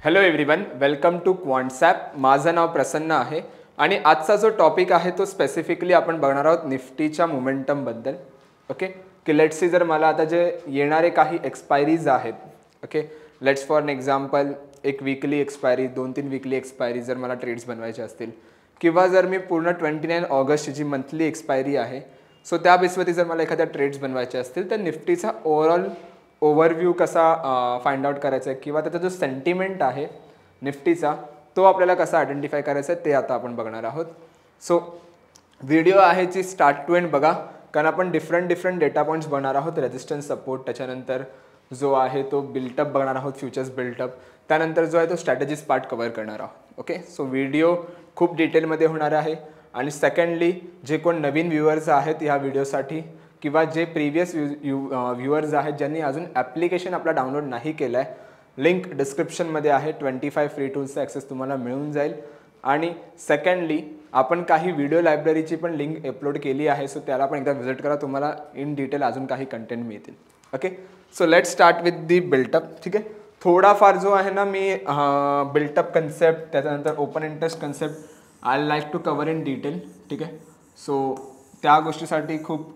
Hello everyone, welcome to Quantsapp. माझं नाव प्रसन्न आहे आणि आजचा जो टॉपिक आहे तो स्पेसिफिकली आपण बघणार आहोत निफ्टीच्या मोमेंटमबद्दल. ओके, की लेट्स सी जर मला आता जे येणारे काही एक्सपायरीज आहेत, okay, let's for an example एक वीकली एक्सपायरी, 2-3 वीकली एक्सपायरी जर मला ट्रेड्स बनवायचे असतील, किंवा जर मी पूर्ण 29 ऑगस्टची जी मंथली एक्सपायरी आहे सो त्या बेसवरती जर मला एखाद्या ट्रेड्स बनवायचे असतील तर निफ्टीचा ओव्हरव्ह्यू कसा फाइंड आउट करायचा आहे किंवा त्याचा जो सेंटिमेंट आहे निफ्टीचा तो आपल्याला कसा आयडेंटिफाय करायचा आहे ते आता आपण बघणार आहोत. सो व्हिडिओ आहे जी स्टार्ट टू एंड बघा, कारण आपण डिफरंट डेटा पॉईंट्स बघणार आहोत. रेजिस्टन्स, सपोर्ट, त्याच्यानंतर जो आहे तो बिल्टअप बघणार आहोत, फ्युचर्स बिल्टअप, त्यानंतर जो आहे तो स्ट्रॅटेजीज पार्ट कव्हर करणार आहोत. ओके, सो व्हिडिओ खूप डिटेलमध्ये होणार आहे. आणि सेकंडली जे कोण नवीन व्ह्युअर्स आहेत ह्या व्हिडिओसाठी किंवा जे प्रिव्हियस व्ह्युअर्स आहेत ज्यांनी अजून ॲप्लिकेशन आपला डाउनलोड नाही केलं आहे, लिंक डिस्क्रिप्शनमध्ये आहे. 25 फ्री टूल्सचा ॲक्सेस तुम्हाला मिळून जाईल. आणि सेकंडली आपण काही व्हिडिओ लायब्ररीची पण लिंक अपलोड केली आहे, सो त्याला पण एकदा व्हिजिट करा, तुम्हाला इन डिटेल अजून काही कंटेंट मिळतील. Okay, so let start with the built up. ठीक आहे, थोडाफार जो आहे ना मी बिल्टअप कन्सेप्ट, त्याच्यानंतर open interest concept I like to cover in detail. ठीक आहे, सो त्या गोष्टीसाठी खूप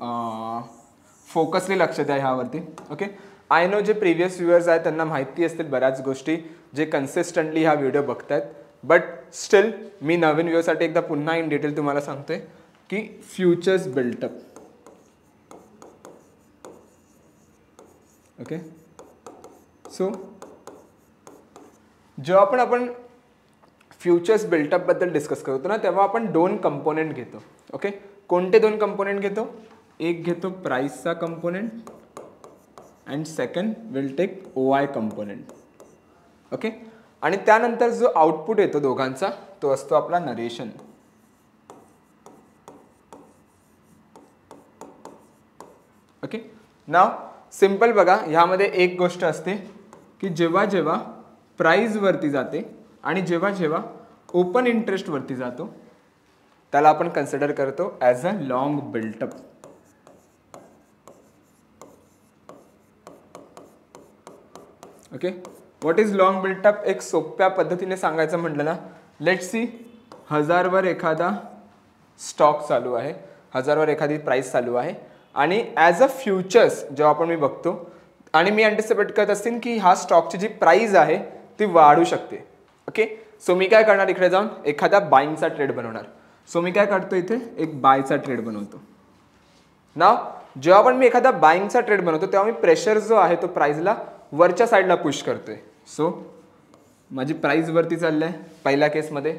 फोकसली लक्ष द्या ह्यावरती. ओके, आय नो जे प्रिव्हियस व्ह्युअर्स आहेत त्यांना माहिती असतील बऱ्याच गोष्टी, जे कन्सिस्टंटली हा व्हिडिओ बघतायत, बट स्टील मी नवीन व्ह्यूअरसाठी एकदा पुन्हा इन डिटेल तुम्हाला सांगतोय की फ्युचर्स बिल्टअप. ओके, सो जेव्हा आपण फ्युचर्स बिल्टअपबद्दल डिस्कस करतो ना तेव्हा आपण 2 कंपोनेंट घेतो. ओके, कोणते 2 कंपोनेंट घेतो? एक घेतो प्राइसचा component and second will take OI component. Okay, आणि त्यानंतर जो आउटपुट येतो दोघांचा तो असतो आपला नरेशन. ओके, नाव सिंपल बघा, ह्यामध्ये एक गोष्ट असते की जेव्हा जेव्हा प्राइस वरती जाते आणि जेव्हा ओपन इंटरेस्ट वरती जातो त्याला आपण कन्सिडर करतो as a long built up. Okay, what is long built up? एक सोप्या पद्धतीने सांगायचं म्हटलं ना, लेट्स सी 1000 वर एखादा स्टॉक चालू आहे, 1000 वर एखादी प्राइस चालू आहे आणि ॲज अ फ्युचर्स जेव्हा आपण मी बघतो आणि मी अँटिसिपेट करत असतील की हा स्टॉकची जी प्राइस आहे ती वाढू शकते. ओके, सो मी काय करणार, इकडे जाऊन एखादा बाईंगचा ट्रेड बनवणार. सो मी काय करतो, इथे एक बायचा ट्रेड बनवतो. नाव जेव्हा पण मी एखादा बाईंगचा ट्रेड बनवतो तेव्हा मी प्रेशर जो आहे तो प्राइसला वरच्या साईडला पुश करतोय. सो माझी प्राइस वरती चालली आहे पहिल्या केसमध्ये.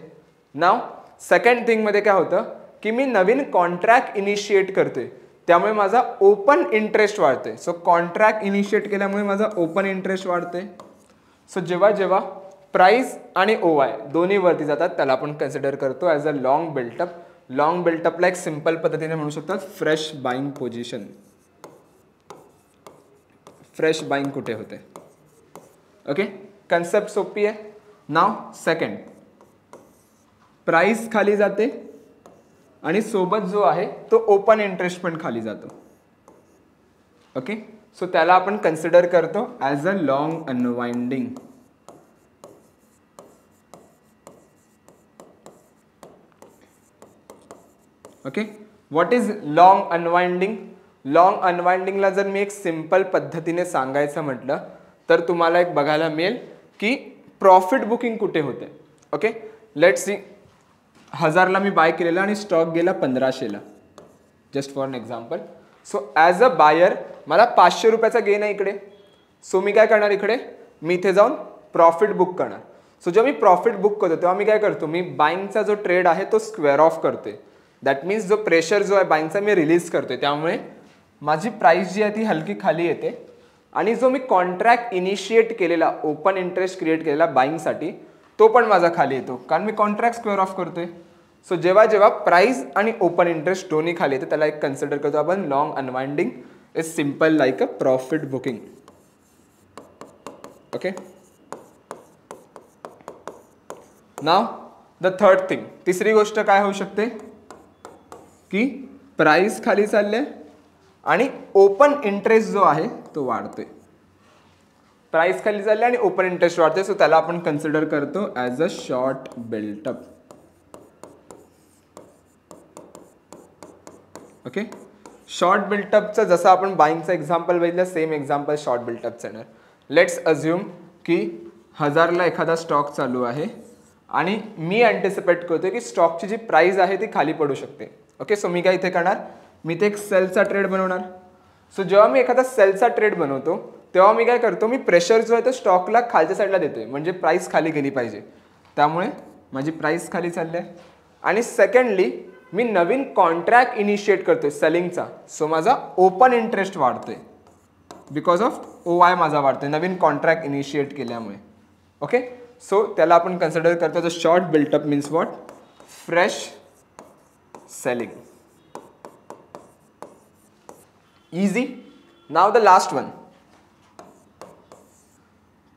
नाव सेकंड थिंगमध्ये काय होतं की मी नवीन कॉन्ट्रॅक्ट इनिशिएट करतोय, त्यामुळे माझा ओपन इंटरेस्ट वाढतोय. सो कॉन्ट्रॅक्ट इनिशिएट केल्यामुळे माझा ओपन इंटरेस्ट वाढतोय. सो जेव्हा प्राइस आणि OI दोन्ही वरती जातात त्याला आपण कन्सिडर करतो as a long buildup. Long बिल्टअपला एक सिंपल पद्धतीने म्हणू शकतात fresh buying position. Fresh buying कुठे होते? ओके, कन्सेप्ट सोपी आहे. नाव सेकंड, प्राइस खाली जाते आणि सोबत जो आहे तो ओपन इंटरेस्ट पण खाली जातो. ओके, सो त्याला आपण कन्सिडर करतो as a long unwinding. Okay, what is long unwinding? Long अनवाइंडिंगला जर मी एक सिंपल पद्धतीने सांगायचं म्हटलं तर तुम्हाला एक बघायला मिळेल की प्रॉफिट बुकिंग कुठे होते. ओके, लेट्स सी 1000ला मी बाय केलेला आणि स्टॉक गेला 1500ला, just for an example. So as a buyer मला 500 रुपयाचा गेन आहे इकडे. सो मी काय करणार, इकडे मी इथे जाऊन प्रॉफिट बुक करणार. सो जेव्हा मी प्रॉफिट बुक करतो तेव्हा मी काय करतो, मी बाईंगचा जो ट्रेड आहे तो स्क्वेअर ऑफ करतोय. दॅट मीन्स जो प्रेशर जो आहे बाईंगचा मी रिलीज करतोय, त्यामुळे माझी प्राइस जी आहे ती हलकी खाली येते आणि जो मी कॉन्ट्रॅक्ट इनिशिएट केलेला ओपन इंटरेस्ट क्रिएट केलेला बाईंगसाठी तो पण माझा खाली येतो, कारण मी कॉन्ट्रॅक्ट स्क्वेअर ऑफ करतोय. सो जेव्हा प्राइस आणि ओपन इंटरेस्ट दोन्ही खाली येते त्याला एक कन्सिडर करतो आपण long unwinding. Is simple like a profit booking. Okay, now the third thing, तिसरी गोष्ट काय होऊ शकते की प्राइस खाली चालले आणि ओपन इंटरेस्ट जो आहे तो वाढतोय. प्राइस खाली चालली आणि ओपन इंटरेस्ट वाढते, सो त्याला आपण कन्सिडर करतो as a short buildup. Okay, short बिल्टअपचं जसं आपण बाईंगचं एक्झाम्पल बघितलं सेम एक्झाम्पल शॉर्ट बिल्टअपचं येणार. लेट्स अज्युम की 1000ला एखादा स्टॉक चालू आहे आणि मी अँटिसिपेट करतो की स्टॉकची जी प्राइस आहे ती खाली पडू शकते. ओके, सो मी काय इथे करणार, मी इथे एक सेलचा ट्रेड बनवणार. सो जेव्हा मी एखादा सेलचा ट्रेड बनवतो तेव्हा मी काय करतो, मी प्रेशर जो आहे तो स्टॉकला खालच्या साईडला देतोय, म्हणजे प्राइस खाली गेली पाहिजे, त्यामुळे माझी प्राइस खाली चालली आहे. आणि सेकंडली मी नवीन कॉन्ट्रॅक्ट इनिशिएट करतोय सेलिंगचा, सो माझा ओपन इंटरेस्ट वाढतोय बिकॉज ऑफ OI माझा वाढतोय नवीन कॉन्ट्रॅक्ट इनिशिएट केल्यामुळे. ओके, सो त्याला आपण कन्सिडर करतो the short built up means what, fresh selling. Easy. Now the last one,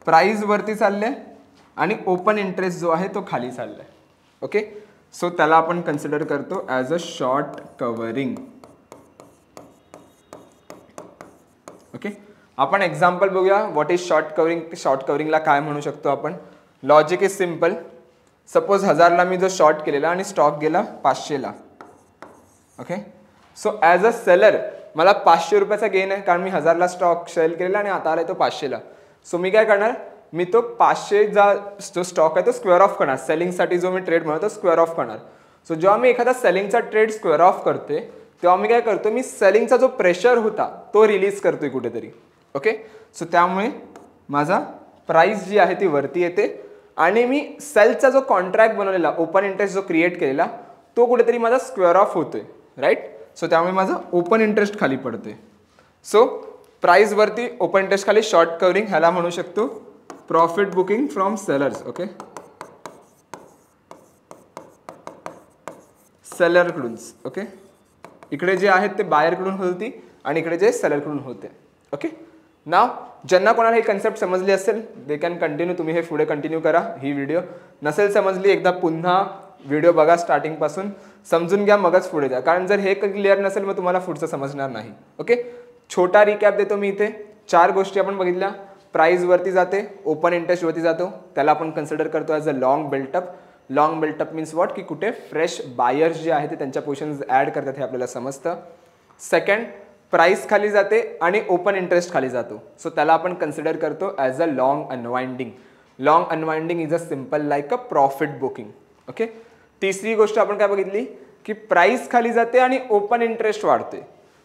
price वरती चालले आणि ओपन इंटरेस्ट जो आहे तो खाली चाललाय. ओके, सो त्याला आपण कन्सिडर करतो as a short covering. Okay, आपण एक्झाम्पल बघूया what is short covering. Short कव्हरिंगला काय म्हणू शकतो आपण. Logic is simple. सपोज 1000ला मी जो शॉर्ट केलेला आणि स्टॉक गेला 500ला. Okay, so as a seller मला 500 रुपयाचा गेन आहे, कारण मी 1000ला स्टॉक सेल केलेला आणि आता आलाय तो 500ला. सो मी काय करणार, मी तो 500चा जो स्टॉक आहे तो स्क्वेअर ऑफ करणार. सेलिंगसाठी जो मी ट्रेड म्हणतो स्क्वेअर ऑफ करणार. सो जेव्हा मी एखादा सेलिंगचा ट्रेड स्क्वेअर ऑफ करते तेव्हा मी काय करतो, मी सेलिंगचा जो प्रेशर होता तो रिलीज करतोय कुठेतरी. ओके, सो त्यामुळे माझा प्राइस जी आहे ती वरती येते आणि मी सेलचा जो कॉन्ट्रॅक्ट बनवलेला ओपन इंटरेस्ट जो क्रिएट केलेला तो कुठेतरी माझा स्क्वेअर ऑफ होतोय, राईट. सो त्यामुळे माझा ओपन इंटरेस्ट खाली पडतोय. सो प्राइस वरती ओपन इंटरेस्ट खाली शॉर्ट कव्हरिंग, ह्याला म्हणू शकतो profit booking from sellers. Okay, सेलरकडून. ओके, इकडे जे आहेत ते बायरकडून होती आणि इकडे जे सेलरकडून होते. ओके, नाव ज्यांना कोणाला ही कन्सेप्ट समजली असेल दे कॅन कंटिन्यू, तुम्ही हे पुढे कंटिन्यू करा ही व्हिडिओ. नसेल समजली एकदा पुन्हा व्हिडिओ बघा स्टार्टिंगपासून, समजून घ्या मगच पुढे जा, कारण जर हे क्लिअर नसेल मग तुम्हाला पुढचं समजणार नाही. ओके, छोटा रिकॅप देतो मी इथे. 4 गोष्टी आपण बघितल्या. प्राइस वरती जाते, ओपन इंटरेस्ट वरती जातो, त्याला आपण कन्सिडर करतो as a long buildup. Long built up means what, की कुठे फ्रेश बायर्स जे आहेत ते त्यांच्या पोझिशन्स ॲड करतात हे आपल्याला समजतं. सेकंड, प्राइस खाली जाते आणि ओपन इंटरेस्ट खाली जातो, सो त्याला आपण कन्सिडर करतो as a long unwinding. Long unwinding is a simple like a profit booking. Okay, तिसरी गोष्ट आपण काय बघितली की प्राइस खाली जाते आणि ओपन इंटरेस्ट वाढते,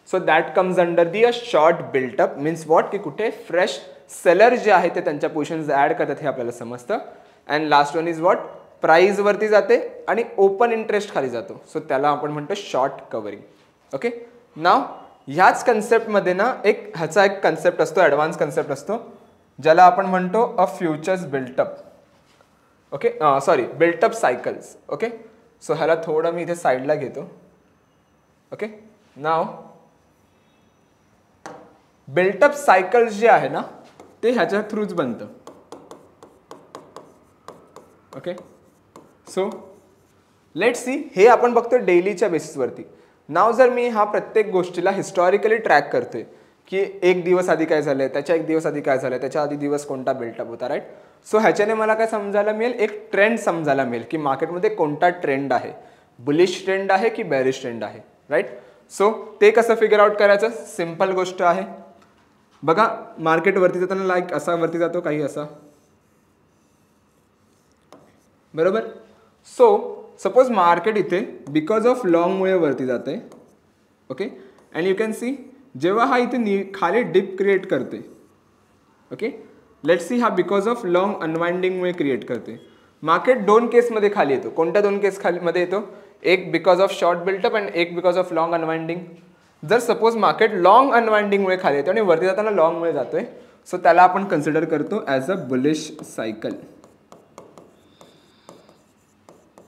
so that comes under the a short built up means what, की कुठे फ्रेश सेलर जे आहे ते त्यांच्या पोझिशन्स ॲड करतात हे आपल्याला समजतं. And last one is what, price वरती जाते आणि ओपन इंटरेस्ट खाली जातो, सो त्याला आपण म्हणतो शॉर्ट कव्हरिंग. ओके, नाव ह्याच कन्सेप्टमध्ये ना ह्याचा एक कन्सेप्ट असतो, ॲडव्हान्स कन्सेप्ट असतो, ज्याला आपण म्हणतो a futures buildup. Okay, sorry buildup cycles. Okay, so ह्याला थोडं मी इथे साईडला घेतो. ओके, नाव बिल्टअप सायकल्स जे आहे ना ते ह्याच्या थ्रूच बनतं. ओके, सो लेट्स सी, हे आपण बघतो डेलीच्या बेसिसवरती. नाव जर मी हा प्रत्येक गोष्टीला हिस्टॉरिकली ट्रॅक करतोय की एक दिवस आधी काय झालंय, त्याच्या एक दिवस आधी काय झालंय, त्याच्या आधी दिवस कोणता बिल्टअप होता, राईट. सो ह्याच्याने मला काय समजायला मिळेल, एक ट्रेंड समजायला मिळेल की मार्केटमध्ये कोणता ट्रेंड आहे, बुलिश ट्रेंड आहे की बेरिश ट्रेंड आहे, राईट. सो ते कसं फिगर आउट करायचं, सिम्पल गोष्ट आहे. बघा मार्केट वरती जाताना लाईक असा वरती जातो, काही असा, बरोबर. सो सपोज मार्केट इथे बिकॉज ऑफ लॉंगमुळे वरती जाते. Okay, and you can C जेव्हा हा इथे खाली डिप क्रिएट करते. ओके, लेट्स सी, हा बिकॉज ऑफ लॉंग अनवाइंडिंगमुळे क्रिएट करते. मार्केट 2 केसमध्ये खाली येतो. कोणत्या 2 केस मध्ये येतो, एक because of short built up and एक बिकॉज ऑफ लॉंग अनवाइंडिंग. जर सपोज मार्केट लॉंग अनवाइंडिंगमुळे खाली येतो आणि वरती जाताना लॉंगमुळे जातोय, सो त्याला आपण कन्सिडर करतो as a bullish cycle.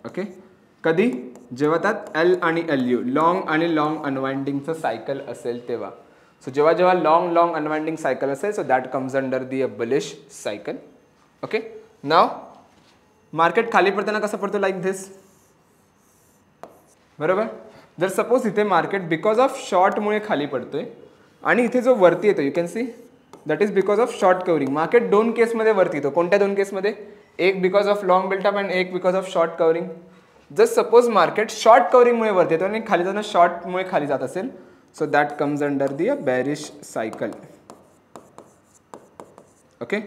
Okay, कधी, जेव्हा त्यात एल आणि एल यू लॉंग आणि लॉंग अनवाइंडिंगचं सायकल असेल तेव्हा. सो जेव्हा जेव्हा लॉंग अनवाइंडिंग सायकल असेल, so that comes under the a bullish cycle. Okay, now market खाली पडताना कसं पडतो, लाईक धिस, बरोबर. जर सपोज इथे मार्केट बिकॉज ऑफ शॉर्टमुळे खाली पडतोय आणि इथे जो वरती येतो, you can see that is because of short covering. Market दोन केसमध्ये वरती येतो. कोणत्या दोन केसमध्ये? एक because of long built up and एक बिकॉज ऑफ शॉर्ट कवरिंग. जर सपोज मार्केट शॉर्ट कवरिंगमुळे वरती येतो आणि खाली जाताना शॉर्टमुळे खाली जात असेल, so that comes under the bearish cycle. Okay,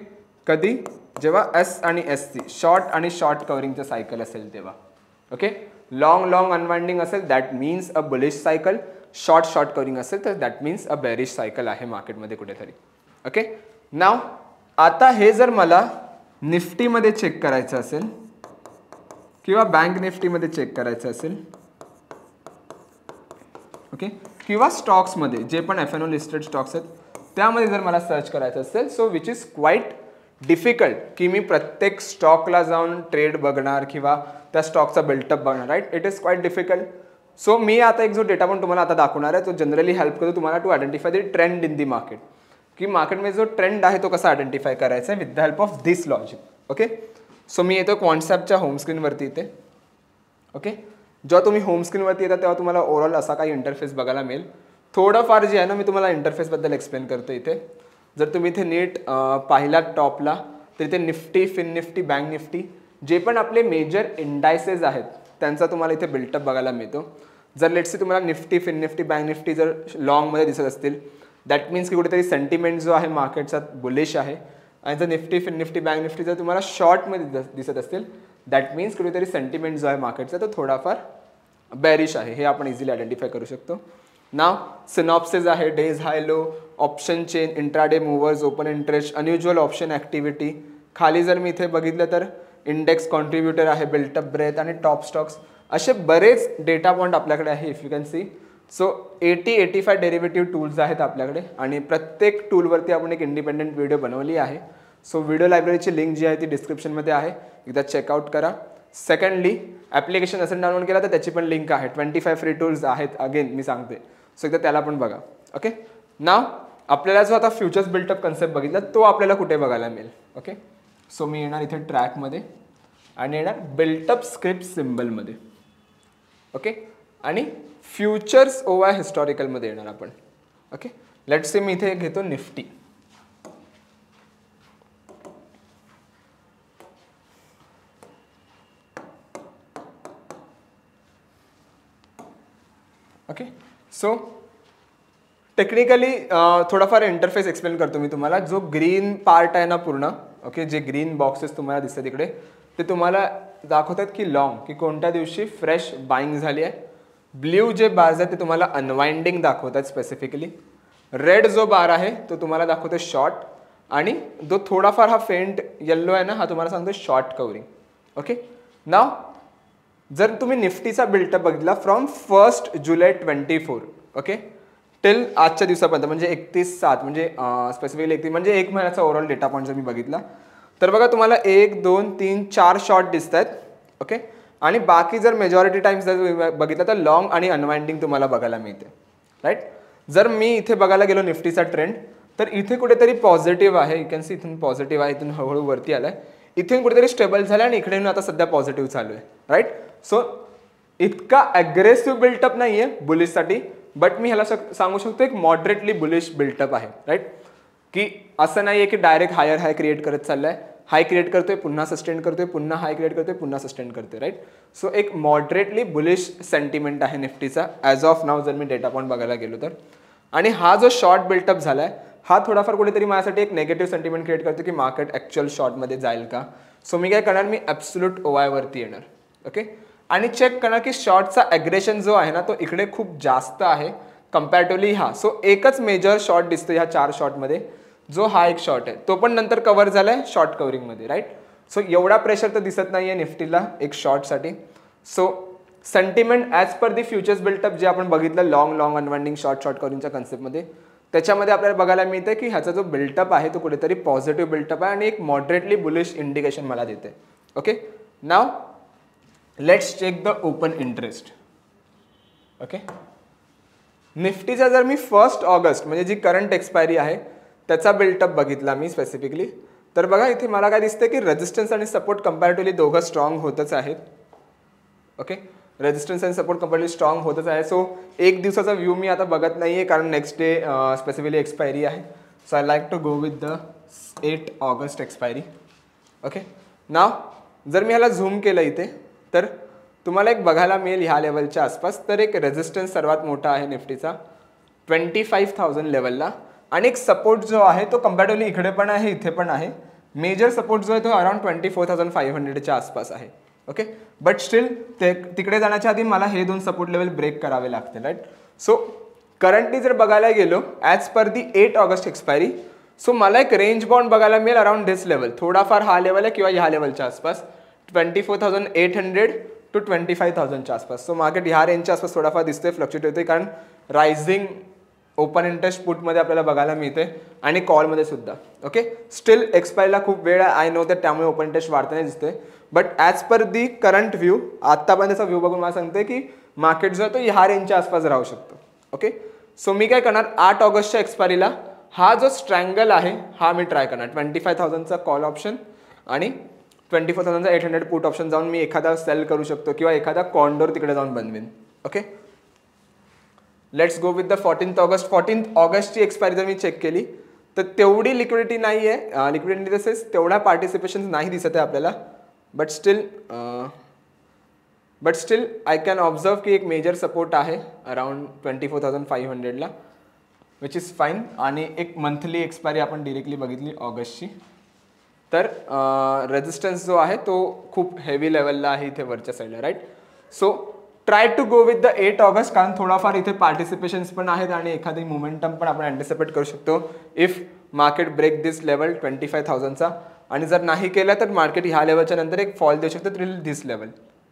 कधी? जेव्हा एस आणि एस सी शॉर्ट आणि शॉर्ट कवरिंगचं सायकल असेल तेव्हा. ओके, लॉंग अनवाइंडिंग असेल that means a bullish cycle, short covering असेल तर that means a bearish cycle आहे मार्केटमध्ये कुठेतरी. ओके, नाव आता हे जर मला निफ्टीमध्ये चेक करायचं असेल किंवा बँक निफ्टीमध्ये चेक करायचं असेल, ओके, किंवा स्टॉक्समध्ये जे पण FNO लिस्टेड स्टॉक्स आहेत त्यामध्ये जर मला सर्च करायचं असेल, so which is quite difficult की मी प्रत्येक स्टॉकला जाऊन ट्रेड बघणार किंवा त्या स्टॉकचा बिल्टअप बघणार. Right, it is quite difficult. So मी आता एक जो डेटा पण तुम्हाला आता दाखवणार आहे तो जनरली हेल्प करतो तुम्हाला to identify the trend in the market, की मार्केटमध्ये जो ट्रेंड आहे तो कसा आयडेंटिफाय करायचा आहे with the help of this logic. Okay, so मी येतो क्वांटसॅपच्या होम स्क्रीनवरती इथे. ओके, जेव्हा तुम्ही होम स्क्रीनवरती येतात तेव्हा तुम्हाला ओव्हरऑल असा काही इंटरफेस बघायला मिळेल. थोडंफार जे आहे ना मी तुम्हाला इंटरफेसबद्दल एक्सप्लेन करतो इथे. जर तुम्ही इथे नीट पाहिला टॉपला तर इथे Nifty, fin Nifty, bank Nifty जे पण आपले मेजर इंडायसेस आहेत त्यांचा तुम्हाला इथे बिल्टअप बघायला मिळतो. जर लेट्स तुम्हाला Nifty, fin Nifty, bank Nifty जर लॉंगमध्ये दिसत असतील दॅट मीन्स की कुठेतरी सेंटिमेंट जो आहे मार्केटचा बुलिश आहे. आणि जर Nifty, fin Nifty, bank Nifty जर तुम्हाला शॉर्टमध्ये दिसत असतील दॅट मीन्स कुठेतरी सेंटिमेंट जो आहे मार्केटचा तो थोडाफार बेरिश आहे. हे आपण इझिली आयडेंटिफाय करू शकतो. नाव सिनॉप्सिस आहे, days high low, option chain, intraday movers, open interest, unusual option activity. खाली जर मी इथे बघितलं तर इंडेक्स कॉन्ट्रीब्युटर आहे, बिल्टअप ब्रेथ आणि टॉप स्टॉक्स. असे बरेच डेटा पॉईंट आपल्याकडे आहे if you can see. So 80-85 derivative tools आहेत आपल्याकडे आणि प्रत्येक टूलवरती आपण एक इंडिपेंडेंट व्हिडिओ बनवली आहे. सो व्हिडिओ लायब्ररीची लिंक जी आहे ती डिस्क्रिप्शनमध्ये आहे, एकदा चेकआउट करा. सेकंडली ॲप्लिकेशन असेल डाउनलोड केला तर त्याची पण लिंक आहे. 25 फ्री टूल्स आहेत अगेन मी सांगते, सो एकदा त्याला पण बघा. ओके, नाव आपल्याला जो आता फ्युचर्स बिल्टअप कन्सेप्ट बघितला तो आपल्याला कुठे बघायला मिळेल. ओके, सो मी येणार इथे ट्रॅकमध्ये आणि येणार बिल्टअप स्क्रिप्ट सिम्बलमध्ये. ओके, आणि फ्युचर्स OI हिस्टॉरिकलमध्ये येणार आपण. ओके, लेट्स से मी इथे घेतो निफ्टी. ओके, सो टेक्निकली थोडाफार इंटरफेस एक्सप्लेन करतो मी तुम्हाला. जो ग्रीन पार्ट आहे ना पूर्ण, ओके, जे ग्रीन बॉक्सेस तुम्हाला दिसतात इकडे ते तुम्हाला दाखवतात की लॉंग, की कोणत्या दिवशी फ्रेश बाईंग झाली आहे. ब्ल्यू जे बार्स आहेत ते तुम्हाला अनवाइंडिंग दाखवतात स्पेसिफिकली. रेड जो बार आहे तो तुम्हाला दाखवतो शॉर्ट आणि जो थोडाफार हा फेंट येल्लो आहे ना हा तुम्हाला सांगतो शॉर्ट कवरिंग. ओके, नाव जर तुम्ही निफ्टीचा बिल्टअप बघितला फ्रॉम 1 जुलै 2024 ओके टिल आजच्या दिवसापर्यंत म्हणजे 31/7 म्हणजे स्पेसिफिकली 31 म्हणजे एक महिन्याचा ओव्हरऑल डेटा पॉईंट जर मी बघितला तर बघा तुम्हाला 1, 2, 3, 4 शॉर्ट दिसत आहेत. ओके, आणि बाकी जर मेजॉरिटी टाइम्स जर बघितलं तर लॉंग आणि अनवाइंडिंग तुम्हाला बघायला मिळते. राईट, जर मी इथे बघायला गेलो निफ्टीचा ट्रेंड तर इथे कुठेतरी पॉझिटिव्ह आहे. यू कॅन सी इथून पॉझिटिव्ह आहे, इथून हळूहळू वरती आलाय, इथून कुठेतरी स्टेबल झालं आणि इकडे आता सध्या पॉझिटिव्ह चालू आहे. राईट, सो इतका अग्रेसिव्ह बिल्टअप नाही आहे बुलिशसाठी, बट मी ह्याला सांगू शकतो एक मॉडरेटली बुलिश बिल्टअप आहे. राईट, की असं नाही आहे की डायरेक्ट हायर हाय क्रिएट करत चाललाय, हाय क्रिएट करतोय पुन्हा सस्टेन करतोय, पुन्हा हाय क्रिएट करतोय पुन्हा सस्टेन करतोय. राईट, सो एक मॉडरेटली बुलिश सेंटिमेंट आहे निफ्टीचा ॲज ऑफ नाव जर मी डेटा पॉईंट बघायला गेलो तर. आणि हा जो शॉर्ट बिल्टअप झालाय हा थोडाफार कुठेतरी माझ्यासाठी एक नेगेटिव्ह सेंटिमेंट क्रिएट करतो की मार्केट ॲक्च्युअल शॉर्टमध्ये जाईल का. सो मी काय करणार, मी ॲब्सोल्यूट OI वरती येणार. ओके, आणि चेक करणार की शॉर्टचा ॲग्रेशन जो आहे ना तो इकडे खूप जास्त आहे कम्पॅरेटिव्हली हा. सो एकच मेजर शॉर्ट दिसतो ह्या 4 शॉर्टमध्ये, जो हा एक शॉर्ट आहे तो पण नंतर कव्हर झालाय शॉर्ट कव्हरिंगमध्ये. राईट, सो एवढा प्रेशर तर दिसत नाहीये निफ्टीला एक शॉर्टसाठी. सो सेंटिमेंट ॲज पर दी फ्युचर्स बिल्टअप जे आपण बघितलं लॉंग अनवाइंडिंग शॉर्ट कव्हरिंगच्या कन्सेप्टमध्ये त्याच्यामध्ये आपल्याला बघायला मिळतं की ह्याचा जो बिल्टअप आहे तो कुठेतरी पॉझिटिव्ह बिल्टअप आहे आणि एक मॉडरेटली बुलिश इंडिकेशन मला देते. Okay, now let's check the open interest. Okay, निफ्टीचा जर मी 1 ऑगस्ट म्हणजे जी करंट एक्सपायरी आहे त्याचा बिल्टअप बघितला मी स्पेसिफिकली तर बघा इथे मला काय दिसतं की रेजिस्टन्स आणि सपोर्ट कंपॅरेटिव्हली दोघं स्ट्रॉंग होतच आहेत. ओके, रेजिस्टन्स आणि सपोर्ट कंपॅरेटिव्हली स्ट्रॉंग होतच आहे. सो एक दिवसाचा व्ह्यू मी आता बघत नाही आहे कारण नेक्स्ट डे स्पेसिफिकली एक्सपायरी आहे. So I like to go with the 8 August expiry. Okay, नाव जर मी ह्याला झूम केलं इथे तर तुम्हाला एक बघायला मिळेल ह्या लेवलच्या आसपास. तर एक रेजिस्टन्स सर्वात मोठा आहे निफ्टीचा 25,000 लेवलला, आणि एक सपोर्ट जो आहे तो कम्पॅरेटिव्हली इकडे पण आहे इथे पण आहे. मेजर सपोर्ट जो आहे तो अराउंड 24,500च्या आसपास आहे. ओके, बट स्टील तिकडे जाण्याच्या आधी मला हे दोन सपोर्ट लेवल ब्रेक करावे लागतील, राईट. सो करंटली जर बघायला गेलो ॲज पर दी 8 ऑगस्ट एक्सपायरी, सो मला एक रेंज बाउंड बघायला मिळेल अराउंड दिस लेवल. थोडाफार हा लेवल आहे किंवा ह्या लेवलच्या आसपास 24,800 to 25,000च्या आसपास. सो मार्केट ह्या रेंजच्या आसपास थोडाफार दिसतोय, फ्लक्च्युएट होते, कारण रायझिंग ओपन इंटरेस्ट पुटमध्ये आपल्याला बघायला मिळते आणि कॉलमध्ये सुद्धा. ओके, स्टील एक्सपायरीला खूप वेळ आहे, आय नो दॅट, त्यामुळे ओपन इंटरेस्ट वाढताना दिसतोय. But as per the current view, आत्तापर्यंतचा व्ह्यू बघून मला सांगते की मार्केट जो आहे तो ह्या रेंजच्या आसपास राहू शकतो. ओके, सो मी काय करणार, 8 ऑगस्टच्या एक्सपायरीला हा जो स्ट्रँगल आहे हा मी ट्राय करणार. 25,000चा कॉल ऑप्शन आणि 24,800 पुट ऑप्शन जाऊन मी एखादा सेल करू शकतो किंवा एखादा कॉन्डोर तिकडे जाऊन बनवेन. Okay, let's go with the 14th August. 14th ऑगस्टची एक्सपायरी जर मी चेक केली तर तेवढी लिक्विडिटी नाही आहे, लिक्विडिटी तसेच तेवढा पार्टिसिपेशन नाही दिसत आहे आपल्याला. But still I can observe की एक मेजर सपोर्ट आहे अराउंड 24,500ला, विच इज फाईन. आणि एक मंथली एक्सपायरी आपण डिरेक्टली बघितली ऑगस्टची, तर रेजिस्टन्स जो आहे तो खूप हेवी लेवलला आहे इथे वरच्या साईडला, right. So try to go with the 8 August, कारण थोडाफार इथे पार्टिसिपेशन्स पण आहेत आणि एखादी मोमेंटम पण आपण अँटिसिपेट करू शकतो if market break this level 25,000चा. आणि जर नाही केलं तर मार्केट ह्या लेवलच्या नंतर एक फॉल देऊ शकतो टिल दिस लेवल,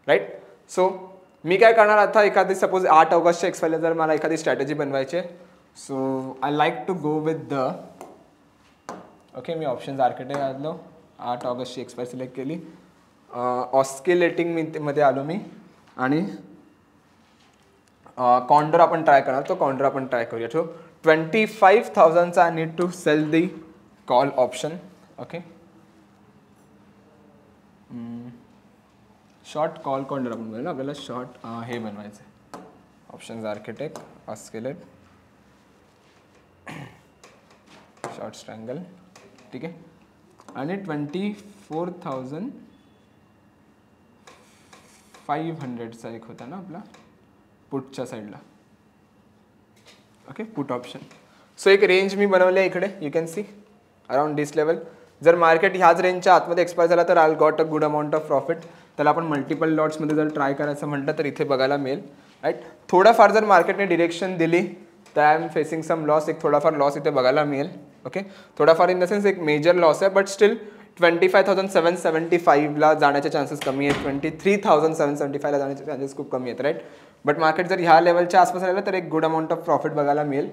राईट. सो मी काय करणार आता, एखादी सपोज 8 ऑगस्टच्या एक्सपायरीला जर मला एखादी स्ट्रॅटेजी बनवायची आहे, so I like to go with the, okay, मी ऑप्शन्स आर्किटेक्ट आलो, 8 ऑगस्टची एक्सपायरी सिलेक्ट केली, ऑस्किलेटिंग मध्ये आलो मी, आणि कॉन्डर आपण ट्राय करणार. तो कॉन्डर आपण ट्राय करूया. सो 25,000चा I need to sell the call option. Okay, short call condor आपण बनवलं, आपल्याला शॉर्ट हे बनवायचं आहे, options architect, oscillate, short strangle, ठीक आहे. आणि 24,500चा एक होता ना आपला पुटच्या साईडला. Okay, put option. सो एक रेंज मी बनवली आहे इकडे, you can C around this level. जर मार्केट ह्याच रेंजच्या आतमध्ये एक्सपायर झाला तर I got a good amount of profit. त्याला आपण मल्टिपल लॉट्समध्ये जर ट्राय करायचं म्हटलं तर इथे बघायला मिळेल, राईट. थोडाफार जर मार्केटने डिरेक्शन दिली तर I am facing some loss, एक थोडाफार लॉस इथे बघायला मिळेल. ओके, थोडाफार इन द सेन्स एक मेजर लॉस आहे, बट स्टील 25,775ला जाण्याचे चान्सेस कमी आहेत, 23,775ला जाण्याचे चान्सेस खूप कमी आहेत, राईट. बट मार्केट जर ह्या लेवलच्या आसपास राहिलं तर एक गुड अमाऊंट ऑफ प्रॉफिट बघायला मिळेल.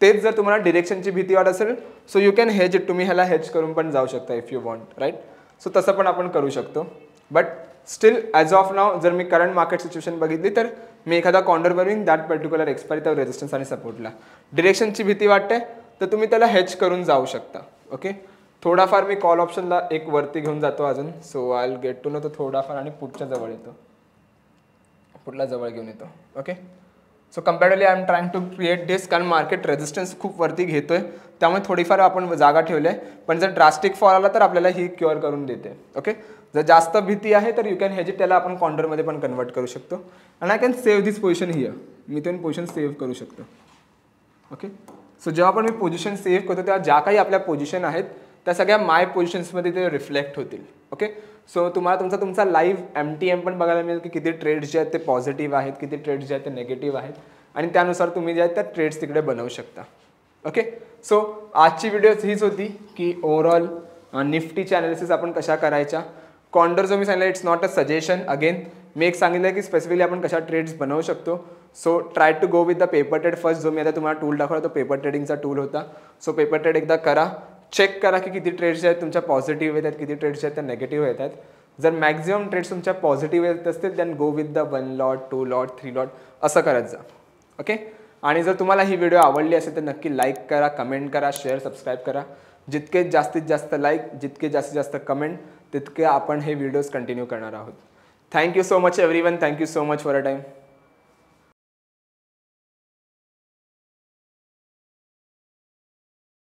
तेच जर तुम्हाला डिरेक्शनची भीती वाटत असेल, so you can hedge it, तुम्ही ह्याला हेज करून पण जाऊ शकता if you want, right. So तसं पण आपण करू शकतो. But still as of now जर मी करंट मार्केट सिच्युएशन बघितली तर मी एखादा कॉन्डर बनवीन दॅट पर्टिक्युलर एक्सपायरी त्या रेजिस्टन्स आणि सपोर्टला. डिरेक्शनची भीती वाटते तर तुम्ही त्याला हेज करून जाऊ शकता. ओके, थोडाफार मी कॉल ऑप्शनला एक वरती घेऊन जातो अजून, so I will get to know तो थोडाफार, आणि पुटच्या जवळ येतो, पुटला जवळ घेऊन येतो. Okay, so comparatively I am trying to create this, कारण मार्केट रेजिस्टन्स खूप वरती घेतोय, त्यामुळे थोडीफार आपण जागा ठेवली आहे. पण जर ड्रास्टिक फॉल आला तर आपल्याला ही क्युअर करून देते. ओके, जर जास्त भीती आहे तर यू कॅन हेजिट, त्याला आपण कॉन्डरमध्ये पण कन्वर्ट करू शकतो. आणि I can save this position here, मी ते पोझिशन सेव्ह करू शकतो. ओके, सो जेव्हा पण मी पोझिशन सेव्ह करतो तेव्हा ज्या काही आपल्या पोझिशन आहेत त्या सगळ्या माय पोझिशन्समध्ये ते रिफ्लेक्ट होतील. ओके, सो तुम्हाला तुमचा लाईव्ह MTM पण बघायला मिळेल की किती ट्रेड्स जे आहेत ते पॉझिटिव्ह आहेत, किती ट्रेड्स जे आहेत ते नेगेटिव्ह आहेत, आणि त्यानुसार तुम्ही जे आहेत त्या ट्रेड्स तिकडे बनवू शकता. ओके, सो आजची व्हिडिओ हीच होती की ओव्हरऑल निफ्टीची ॲनालिसिस आपण कशा करायच्या. कॉन्डर जो मी सांगितलं it's not a suggestion, again मी एक सांगितलं की स्पेसिफिकली आपण कशा ट्रेड्स बनवू शकतो. So try to go with the paper trade first. जो मी आता तुम्हाला टूल दाखवला तो पेपर ट्रेडिंगचा टूल होता. सो पेपर ट्रेड एकदा करा, चेक करा की किती ट्रेड्स आहेत तुमच्या पॉझिटिव्ह येत आहेत, किती ट्रेड्स आहेत त्या नेगेटिव्ह येत आहेत. जर मॅक्झिमम ट्रेड्स तुमच्या पॉझिटिव्ह येत असतील than go with the 1 lot 2 lot 3 lot असं करत जा. ओके, आणि जर तुम्हाला ही व्हिडिओ आवडली असेल तर नक्की लाईक करा, कमेंट करा, शेअर, सबस्क्राईब करा. जितके जास्तीत जास्त लाईक, जितके जास्तीत जास्त कमेंट, तितके आपण हे व्हिडिओज कंटिन्यू करणार आहोत. Thank you so much everyone, thank you so much for a time.